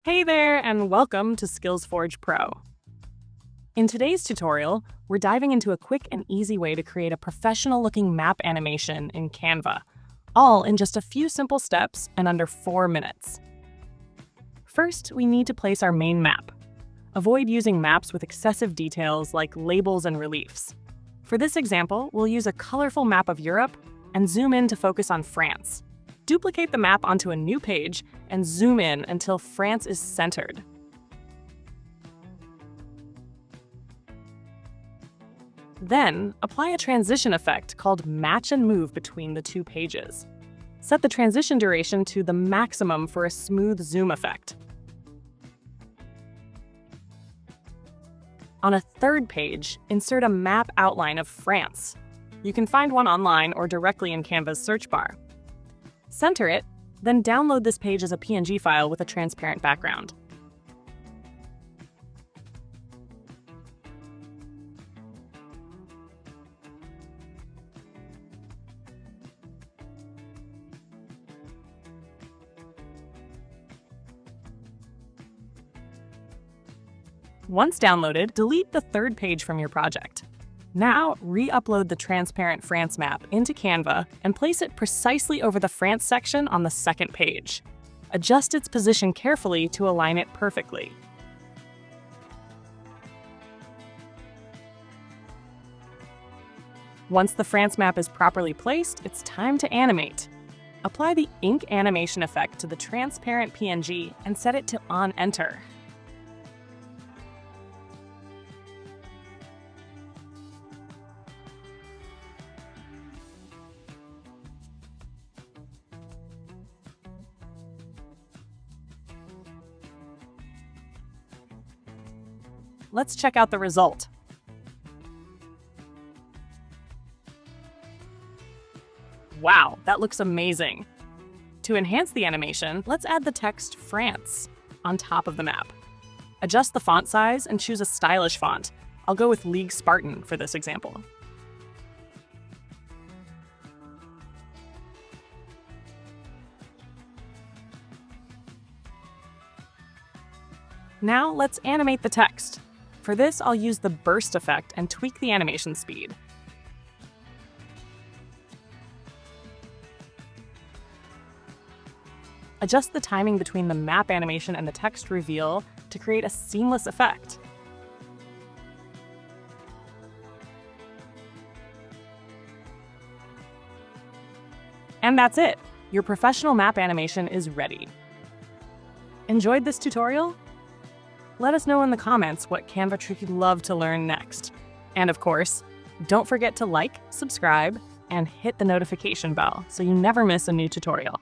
Hey there, and welcome to SkillsForge Pro. In today's tutorial, we're diving into a quick and easy way to create a professional-looking map animation in Canva, all in just a few simple steps and under 4 minutes. First, we need to place our main map. Avoid using maps with excessive details like labels and reliefs. For this example, we'll use a colorful map of Europe and zoom in to focus on France. Duplicate the map onto a new page and zoom in until France is centered. Then, apply a transition effect called match and move between the two pages. Set the transition duration to the maximum for a smooth zoom effect. On a third page, insert a map outline of France. You can find one online or directly in Canva's search bar. Center it, then download this page as a PNG file with a transparent background. Once downloaded, delete the third page from your project. Now, re-upload the transparent France map into Canva and place it precisely over the France section on the second page. Adjust its position carefully to align it perfectly. Once the France map is properly placed, it's time to animate. Apply the ink animation effect to the transparent PNG and set it to on enter. Let's check out the result. Wow, that looks amazing. To enhance the animation, let's add the text France on top of the map. Adjust the font size and choose a stylish font. I'll go with League Spartan for this example. Now let's animate the text. For this, I'll use the burst effect and tweak the animation speed. Adjust the timing between the map animation and the text reveal to create a seamless effect. And that's it! Your professional map animation is ready. Enjoyed this tutorial? Let us know in the comments what Canva trick you'd love to learn next. And of course, don't forget to like, subscribe, and hit the notification bell so you never miss a new tutorial.